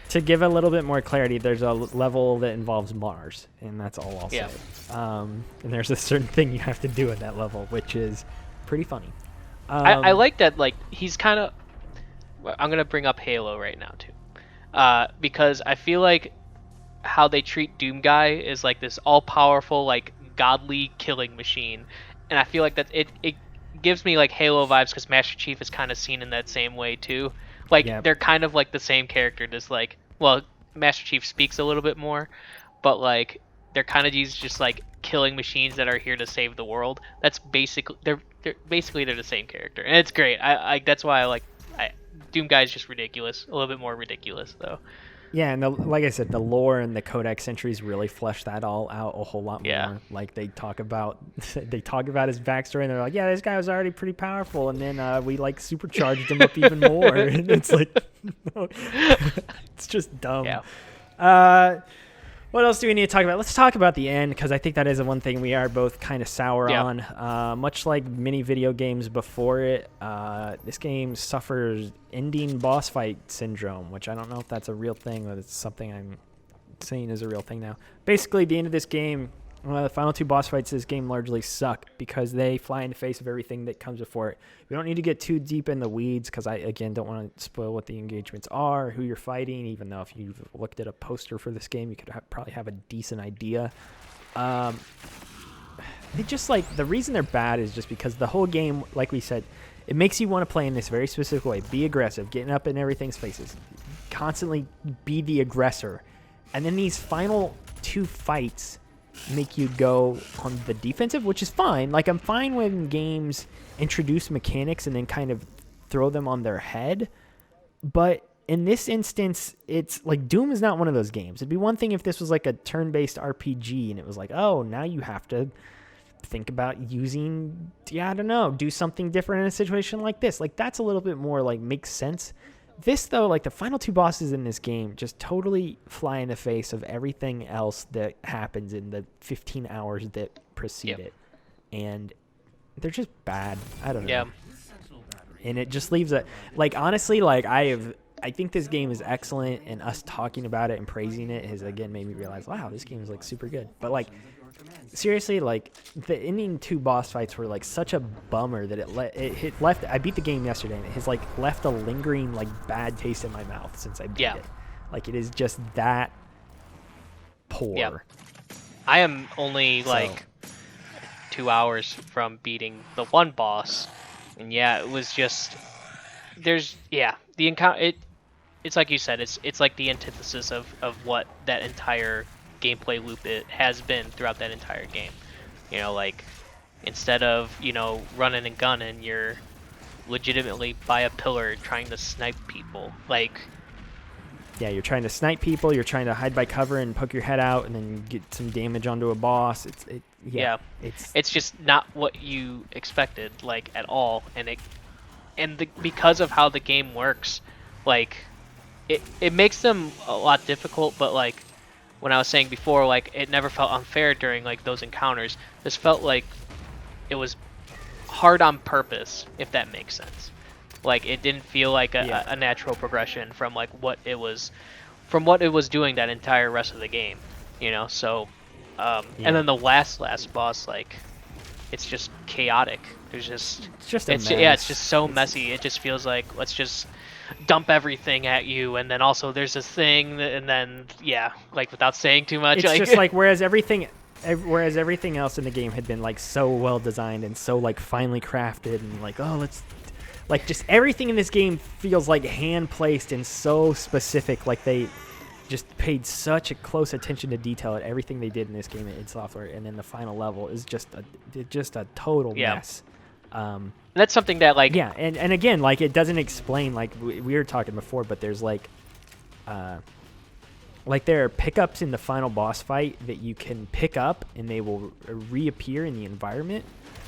To give a little bit more clarity, there's a level that involves Mars, and that's all I'll say. And there's a certain thing you have to do in that level, which is pretty funny. I like that, like, he's kind of... I'm going to bring up Halo right now, too. Because I feel like how they treat Doom Guy is like this all-powerful, like, godly killing machine. And I feel like that it gives me, like, Halo vibes, because Master Chief is kind of seen in that same way, too. Like, they're kind of, like, the same character, just, like... Well, Master Chief speaks a little bit more, but, like, they're kind of these just, like, killing machines that are here to save the world. That's basically... They're the same character, and it's great. I that's why I like Doom Guy is just ridiculous, a little bit more ridiculous though. Yeah, and like I said, the lore and the codex entries really flesh that all out a whole lot more. Like they talk about his backstory, and they're like, yeah, this guy was already pretty powerful, and then we like supercharged him up even more, and it's like, it's just dumb. Yeah. What else do we need to talk about? Let's talk about the end, because I think that is the one thing we are both kind of sour on. Much like many video games before it, this game suffers ending boss fight syndrome, which I don't know if that's a real thing, but it's something I'm saying is a real thing now. Basically, the end of this game, The final 2 boss fights this game largely suck because they fly in the face of everything that comes before it. We don't need to get too deep in the weeds because I, again, don't want to spoil what the engagements are, who you're fighting, even though if you've looked at a poster for this game, you could probably have a decent idea. They just, like, the reason they're bad is just because the whole game, like we said, it makes you want to play in this very specific way. Be aggressive, getting up in everything's faces, constantly be the aggressor. And then these final 2 fights make you go on the defensive, which is fine. Like, I'm fine when games introduce mechanics and then kind of throw them on their head. But in this instance, it's like Doom is not one of those games. It'd be one thing if this was like a turn-based RPG and it was like, oh, now you have to think about using, I don't know, do something different in a situation like this. Like, that's a little bit more like makes sense. This, though, like the final 2 bosses in this game just totally fly in the face of everything else that happens in the 15 hours that precede it. And they're just bad. I don't know. Yeah. And it just leaves a, like, honestly, like I think this game is excellent, and us talking about it and praising it has, again, made me realize, wow, this game is like super good. But like, seriously, like the ending 2 boss fights were like such a bummer that it left. I beat the game yesterday, and it has like left a lingering like bad taste in my mouth since I beat it. Like, it is just that poor. Yeah. I am only like 2 hours from beating the 1 boss, and it was just the encounter. It's like you said, it's like the antithesis of what that entire gameplay loop it has been throughout that entire game. You know, like, instead of, you know, running and gunning, you're legitimately by a pillar trying to snipe people. Like, yeah, you're trying to snipe people, you're trying to hide by cover and poke your head out and then get some damage onto a boss. It's just not what you expected, like, at all. Because of how the game works, like, it makes them a lot difficult, but like when I was saying before, like, it never felt unfair during like those encounters. This felt like it was hard on purpose, if that makes sense. Like, it didn't feel like a natural progression from like what it was doing that entire rest of the game, you know. So and then the last boss, like, it's just chaotic. There's just it's just so messy. It just feels like, let's just dump everything at you, and then also there's this thing, and then like, without saying too much, it's like, just like whereas everything else in the game had been like so well designed and so like finely crafted, and like, oh, let's, like, just everything in this game feels like hand placed and so specific. Like, they just paid such a close attention to detail at everything they did in this game in Software, and then the final level is just a total mess. That's something that, like, and again, like, it doesn't explain, like we were talking before, but there's like there are pickups in the final boss fight that you can pick up and they will reappear in the environment,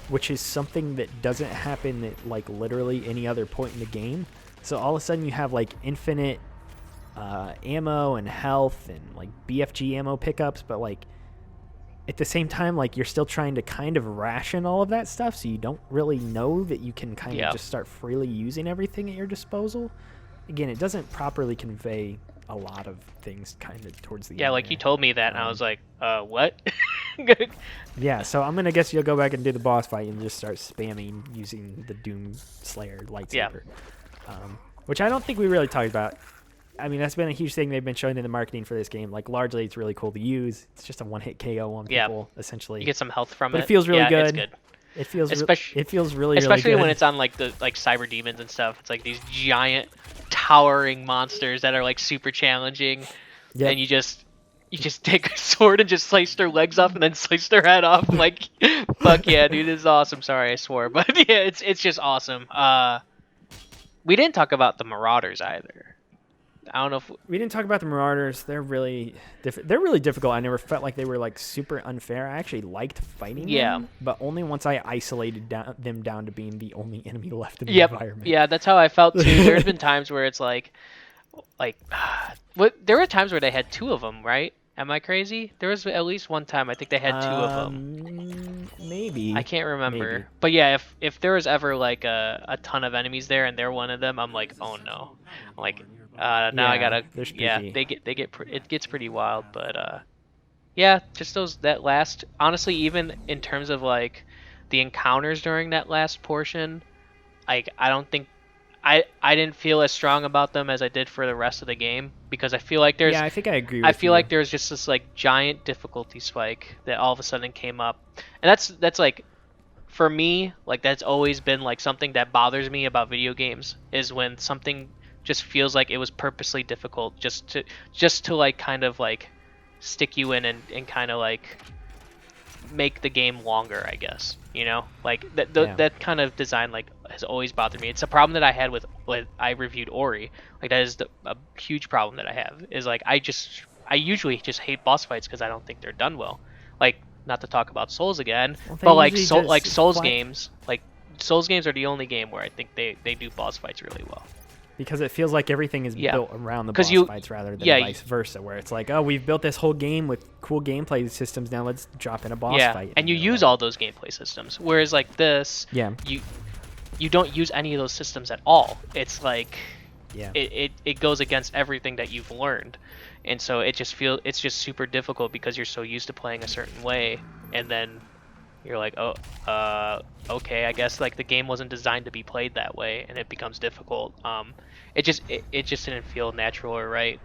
which is something that doesn't happen at like literally any other point in the game. So all of a sudden you have like infinite ammo and health and like BFG ammo pickups, but like at the same time, like, you're still trying to kind of ration all of that stuff, so you don't really know that you can kind of just start freely using everything at your disposal. Again, it doesn't properly convey a lot of things kind of towards the end. Like, you told me that, and I was like, what? So I'm gonna guess you'll go back and do the boss fight and just start spamming using the Doom Slayer lightsaber. Which I don't think we really talked about. I mean, that's been a huge thing they've been showing in the marketing for this game. Like, largely, it's really cool to use. It's just a one-hit KO on people, essentially. You get some health from it. But it feels really good. It's good. It feels especially really good. When it's on like the cyber demons and stuff. It's like these giant, towering monsters that are like super challenging, and you just take a sword and just slice their legs off and then slice their head off. I'm like, fuck yeah, dude, this is awesome. Sorry, I swore, but it's just awesome. We didn't talk about the Marauders either. I don't know if we didn't talk about the Marauders. They're really difficult. I never felt like they were like super unfair. I actually liked fighting them, but only once I isolated them down to being the only enemy left in the environment. Yeah, that's how I felt too. There's been times where it's like there were times where they had 2 of them, right? Am I crazy? There was at least one time I think they had 2 of them. Maybe. I can't remember. Maybe. But yeah, if there was ever like a ton of enemies there and they're one of them, I'm like, oh no. I'm like, now I gotta. It gets pretty wild, but Yeah, just that last. Honestly, even in terms of like the encounters during that last portion, like I don't think I didn't feel as strong about them as I did for the rest of the game because Yeah, I think I agree I with feel you. like there's just this like giant difficulty spike that all of a sudden came up, and that's like for me like that's always been like something that bothers me about video games is when something just feels like it was purposely difficult just to like kind of like stick you in and kind of like make the game longer, I guess. You know, like Yeah. that kind of design like has always bothered me. It's a problem that I had with I reviewed Ori. Like that is a huge problem that I have. Is like I usually just hate boss fights because I don't think they're done well. Like not to talk about Souls again, Well, they but like usually just Souls games are the only game where I think they do boss fights really well. because it feels like everything is Yeah, built around the because boss fights rather than yeah, vice versa, where it's like, oh, we've built this whole game with cool gameplay systems. Now let's drop in a boss yeah, fight. and you use all those gameplay systems. Whereas like this, Yeah. you don't use any of those systems at all. It's like Yeah. it goes against everything that you've learned, and so it's just super difficult because you're so used to playing a certain way, and then you're like, oh, okay, I guess like the game wasn't designed to be played that way, and it becomes difficult. It just didn't feel natural or right.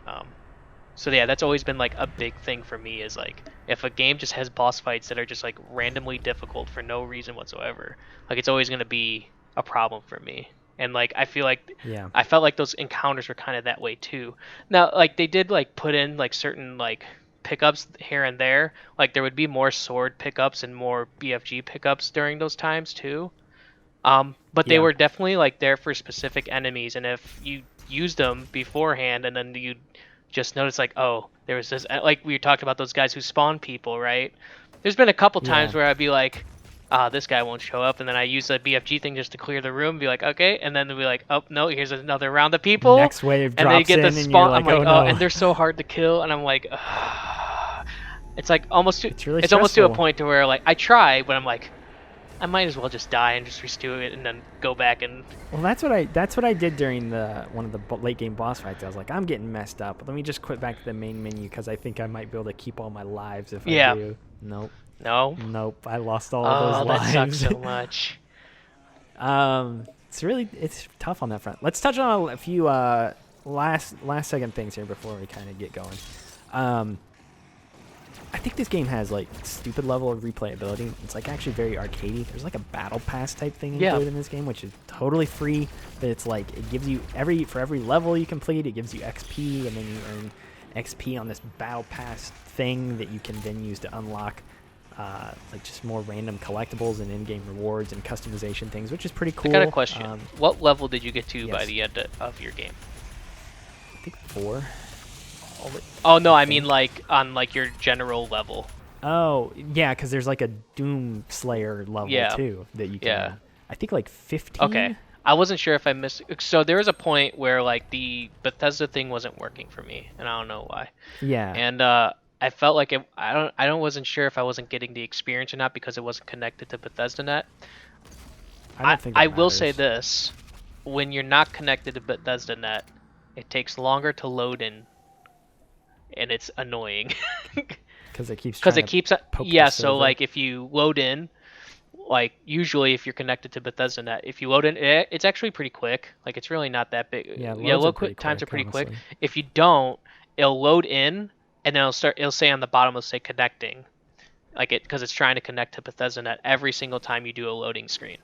So yeah, that's always been like a big thing for me is like if a game just has boss fights that are just like randomly difficult for no reason whatsoever, like it's always gonna be a problem for me. And like I feel like Yeah. I felt like those encounters were kind of that way too. Now like they did like put in like certain like pickups here and there. Like there would be more sword pickups and more BFG pickups during those times too. But they Yeah. were definitely like there for specific enemies, and if you used them beforehand and then you just notice like, oh, there was this like we talked about those guys who spawn people, right? There's been a couple times Yeah. where I'd be like, this guy won't show up, and then I use a BFG thing just to clear the room, be like, okay, and then they'll be like, oh no, here's another round of people, Next wave and then you drops get in, the and you're spawn. like, I'm like, oh oh, no. and they're so hard to kill, and I'm like, it's like almost to, It's really it's almost to a stressful. point to where like I try, but I'm like, I might as well just die and just redo it and then go back and Well, that's what I did during one of the late game boss fights. I was like, I'm getting messed up. Let me just quit back to the main menu because I think I might be able to keep all my lives if yeah. I do. Nope. No. Nope. I lost all of Oh, those that lives. sucks so much. It's tough on that front. Let's touch on a few last second things here before we kind of get going. I think this game has like stupid level of replayability. It's like actually very arcadey. There's like a battle pass type thing included in this game, which is totally free. But it's like it gives you for every level you complete, it gives you XP, and then you earn XP on this battle pass thing that you can then use to unlock like just more random collectibles and in-game rewards and customization things, which is pretty cool. I got a question. What level did you get to by yes. the end of your game? I think 4. Oh no, I mean like on like your general level. Oh yeah, because there's like a Doom Slayer level too that you can. Yeah. I think like 15. Okay. I wasn't sure if I missed. So there was a point where like the Bethesda thing wasn't working for me, and I don't know why. Yeah. And I felt like wasn't sure if I wasn't getting the experience or not because it wasn't connected to Bethesda Net. I don't think I that will say matters. this: when you're not connected to Bethesda Net, it takes longer to load in, and it's annoying. Because it keeps. Because it keeps poke yeah. the So server. like if you load in, like usually if you're connected to Bethesda Net, if you load in, it's actually pretty quick. Like it's really not that big. Yeah, load are pretty times are quick, pretty quick. honestly. If you don't, it'll load in, and then it'll say on the bottom, it'll say connecting, like it because it's trying to connect to Bethesda Net every single time you do a loading screen.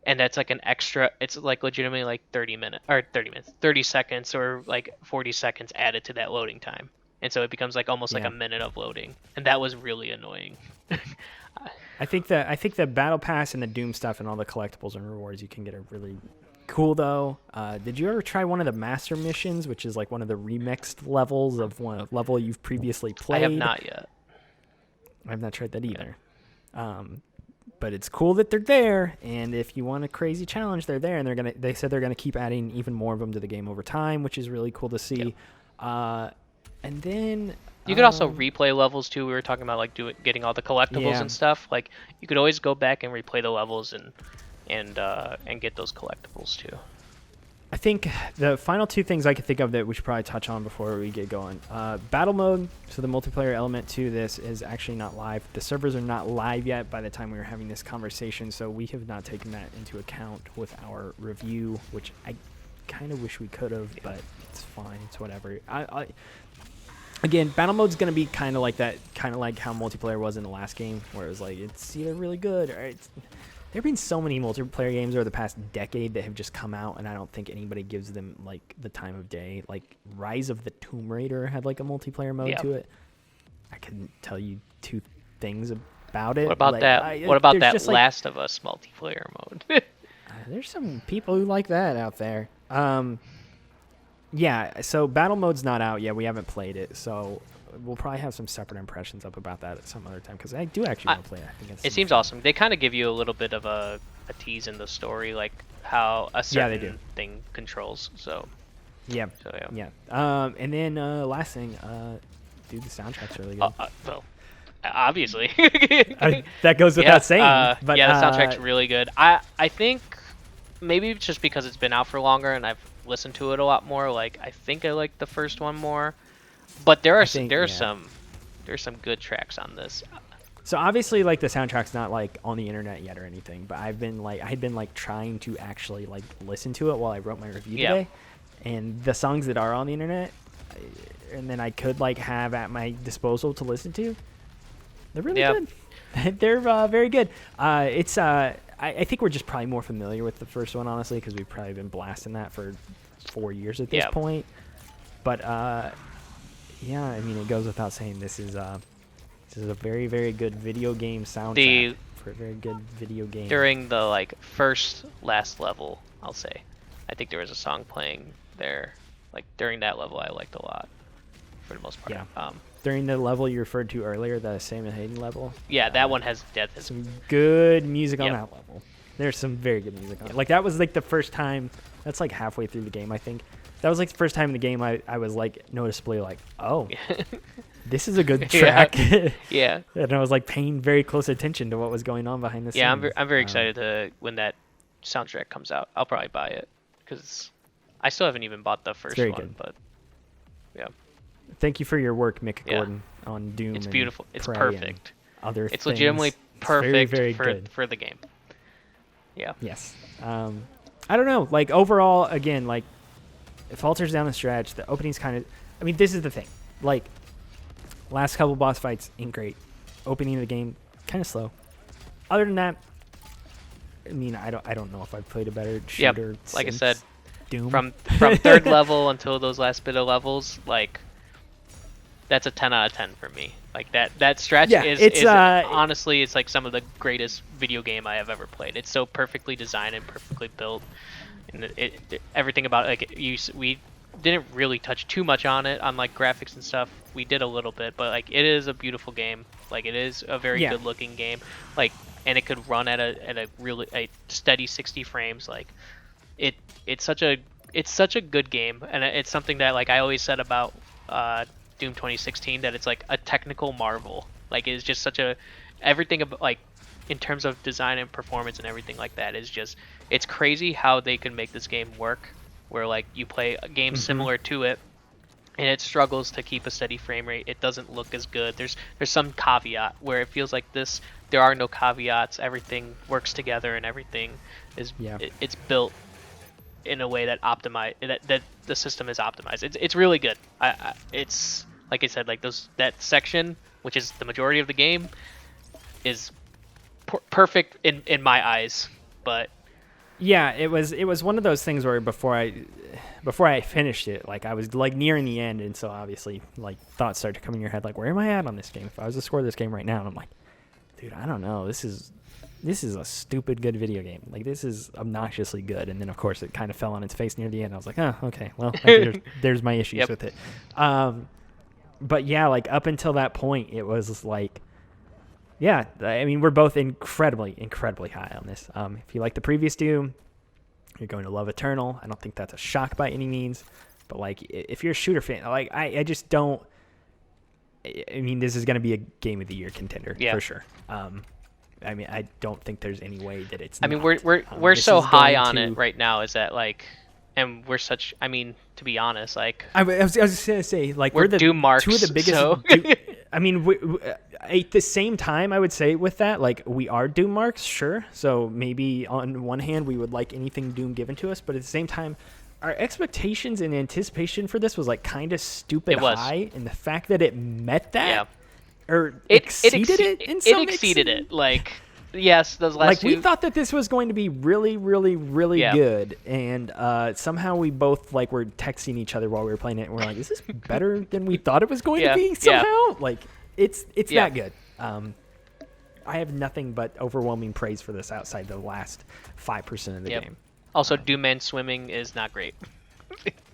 And that's like an extra. It's like legitimately like 30 seconds, or like 40 seconds added to that loading time, and so it becomes like almost like a minute of loading, and that was really annoying. I think the battle pass and the Doom stuff and all the collectibles and rewards you can get are really cool though. Did you ever try one of the master missions, which is like one of the remixed levels of one level you've previously played? I have not yet. I've not tried that either. But it's cool that they're there, and if you want a crazy challenge, they're there, and they said they're gonna keep adding even more of them to the game over time, which is really cool to see. And then you could also replay levels too. We were talking about like getting all the collectibles and stuff. Like you could always go back and replay the levels and get those collectibles too. I think the final two things I can think of that we should probably touch on before we get going. Battle mode, so the multiplayer element to this is actually not live. The servers are not live yet by the time we were having this conversation, so we have not taken that into account with our review, which I kind of wish we could have, but it's fine. It's whatever. Again, battle mode's going to be kind of like that, kind of like how multiplayer was in the last game, where it was like, it's either really good or it's... There have been so many multiplayer games over the past decade that have just come out, and I don't think anybody gives them like the time of day. Like Rise of the Tomb Raider had like a multiplayer mode to it. I couldn't tell you two things about it. What about like, that? What about that just, Last of Us multiplayer mode? There's some people who like that out there. Yeah. So battle mode's not out yet. We haven't played it, so we'll probably have some separate impressions up about that at some other time, because I do actually want to play it. I think it seems awesome. They kind of give you a little bit of a tease in the story, like how a certain thing controls. So yeah. And then last thing, dude, the soundtrack's really good. Well, obviously. That goes without saying. But yeah, the soundtrack's really good. I think maybe it's just because it's been out for longer and I've listened to it a lot more. Like I think I like the first one more. But there's some good tracks on this. So obviously, like the soundtrack's not like on the internet yet or anything, but I had been trying to actually like listen to it while I wrote my review today, and the songs that are on the internet, and then I could like have at my disposal to listen to, they're really good. They're very good. I think we're just probably more familiar with the first one, honestly, because we've probably been blasting that for 4 years at this point. But yeah, I mean, it goes without saying this is a very, very good video game soundtrack for a very good video game. During the like last level, I'll say, I think there was a song playing there. Like during that level, I liked a lot, for the most part. Yeah. During the level you referred to earlier, the Sam and Hayden level. Yeah, that one has some good music on that level. There's some very good music on it. Like that was like the first time. That's like halfway through the game, I think. That was like the first time in the game I was like noticeably like, oh, this is a good track. Yeah. And I was like paying very close attention to what was going on behind the scenes. Yeah, I'm very excited to when that soundtrack comes out. I'll probably buy it because I still haven't even bought the first one. Good. But yeah. Thank you for your work, Mick Gordon, on Doom. It's beautiful. It's Prey perfect. Other it's things. Legitimately perfect very, very for the game. Yeah. Yes. I don't know. Like overall, again, like it falters down the stretch. The opening's kind of. I mean, this is the thing. Like last couple boss fights ain't great. Opening of the game kind of slow. Other than that, I mean, I don't know if I've played a better shooter. Yep. Like I said, Doom. From third level until those last bit of levels, like that's a 10 out of 10 for me. Like that stretch is honestly, it's like some of the greatest video game I have ever played. It's so perfectly designed and perfectly built, and everything about it, like we didn't really touch too much on it on like graphics and stuff. We did a little bit, but like it is a beautiful game. Like it is a very good looking game. Like, and it could run at a really steady 60 frames. Like it's such a good game, and it's something that like I always said about Doom 2016, that it's like a technical marvel. Like it's just such a everything about like in terms of design and performance and everything like that is just, it's crazy how they can make this game work where like you play a game similar to it and it struggles to keep a steady frame rate. It doesn't look as good. There's some caveat where it feels like this, there are no caveats. Everything works together and everything is it's built in a way that that the system is optimized. It's really good. It's like I said, like that section, which is the majority of the game, is perfect in my eyes. But yeah, it was one of those things where before I finished it, like I was like nearing the end, and so obviously like thoughts start to come in your head, like where am I at on this game? If I was to score this game right now, and I'm like, dude, I don't know. This is a stupid good video game. Like this is obnoxiously good. And then of course it kind of fell on its face near the end. I was like, oh, okay, well, there's my issues with it. But yeah, like up until that point, it was like, yeah, I mean, we're both incredibly, incredibly high on this. If you like the previous Doom, you're going to love Eternal. I don't think that's a shock by any means, but like if you're a shooter fan, like I just don't. I mean, this is going to be a Game of the Year contender for sure. I mean, I don't think there's any way that it's. I mean, we're so high on it right now. Is that like and we're such. I mean, to be honest, like I was just gonna say, like we're the Doom marks, two of the biggest. so- I mean, at the same time, I would say with that, like we are Doom marks, sure. So maybe on one hand, we would like anything Doom given to us, but at the same time, our expectations and anticipation for this was like kind of stupid high, and the fact that it met that, or exceeded it in some exceeded it. Like, yes, those last like two. we thought that this was going to be really, really, really good, and somehow we both like were texting each other while we were playing it, and we're like, "Is this better than we thought it was going to be?" Somehow, like it's that good. I have nothing but overwhelming praise for this outside the last 5% of the game. Also, Doom Man swimming is not great.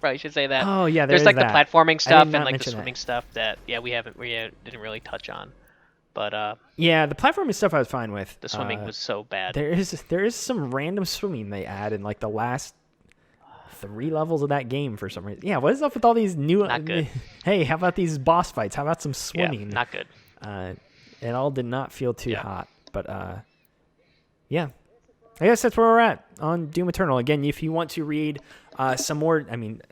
Probably should say that. Oh yeah, there's like the platforming stuff and like the mention swimming stuff that we didn't really touch on. But yeah, the platforming stuff I was fine with. The swimming was so bad. There is some random swimming they add in like the last 3 levels of that game for some reason. Yeah, what is up with all these new? Not good. Hey, how about these boss fights? How about some swimming? Yeah, not good. It all did not feel too hot, but yeah. I guess that's where we're at on Doom Eternal. Again, if you want to read some more, I mean,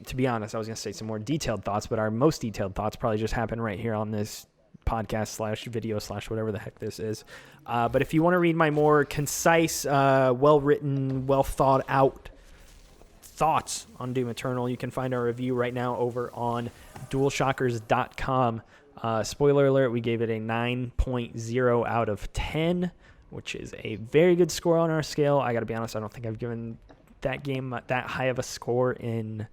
to be honest, I was going to say some more detailed thoughts, but our most detailed thoughts probably just happen right here on this podcast / video / whatever the heck this is. But if you want to read my more concise, well-written, well-thought-out thoughts on Doom Eternal, you can find our review right now over on DualShockers.com. Spoiler alert, we gave it a 9.0 out of 10. Which is a very good score on our scale. I got to be honest, I don't think I've given that game that high of a score in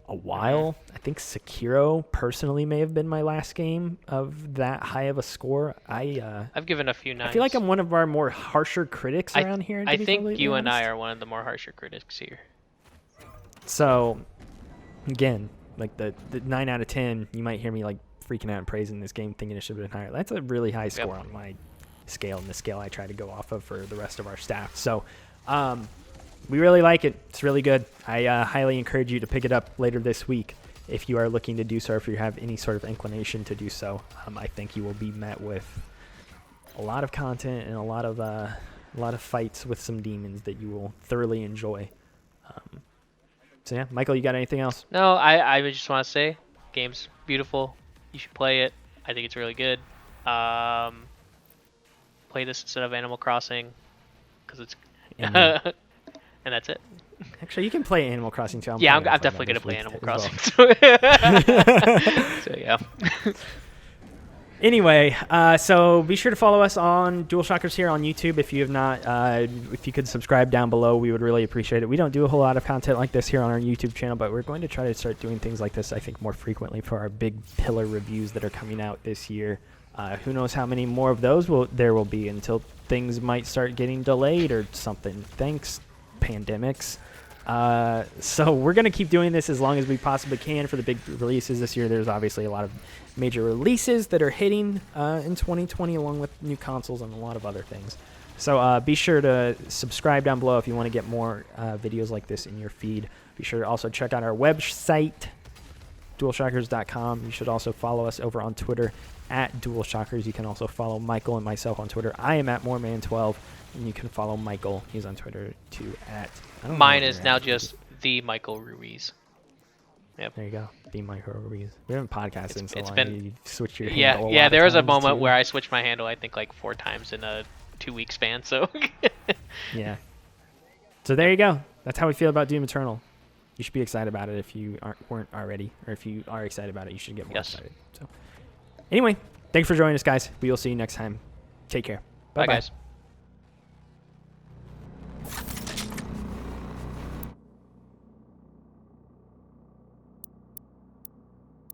a while. I think Sekiro personally may have been my last game of that high of a score. I've given a few 9s. I feel like I'm one of our more harsher critics around here. I think you and I are one of the more harsher critics here. So, again, like the 9 out of 10, you might hear me like freaking out and praising this game, thinking it should have been higher. That's a really high score on my scale, and the scale I try to go off of for the rest of our staff. So we really like it. It's really good. I highly encourage you to pick it up later this week if you are looking to do so, if you have any sort of inclination to do so. I think you will be met with a lot of content and a lot of fights with some demons that you will thoroughly enjoy. So yeah, Michael, you got anything else? No, I just want to say, game's beautiful. You should play it. I think it's really good. Play this instead of Animal Crossing, because it's and that's it. Actually, you can play Animal Crossing too. I'm definitely gonna play Animal Crossing. Well. So yeah. Anyway, so be sure to follow us on DualShockers here on YouTube. If you have not, if you could subscribe down below, we would really appreciate it. We don't do a whole lot of content like this here on our YouTube channel, but we're going to try to start doing things like this, I think, more frequently for our big pillar reviews that are coming out this year. Who knows how many more of those there will be until things might start getting delayed or something. Thanks, pandemics. So we're going to keep doing this as long as we possibly can for the big releases this year. There's obviously a lot of major releases that are hitting in 2020, along with new consoles and a lot of other things. So be sure to subscribe down below if you want to get more videos like this in your feed. Be sure to also check out our website, DualShockers.com. You should also follow us over on Twitter at DualShockers. You can also follow Michael and myself on Twitter. I am at Moreman12, and you can follow Michael. He's on Twitter too at. Mine is now just the Michael Ruiz. Yep. There you go. The Michael Ruiz. We haven't podcasted in so long. Been, you switched your handle handle there was a moment too. where I switched my handle, I think like 4 times in a 2-week span. So yeah. So there you go. That's how we feel about Doom Eternal. You should be excited about it if you weren't already, or if you are excited about it, you should get more excited. So, anyway, thanks for joining us, guys. We will see you next time. Take care. Bye guys.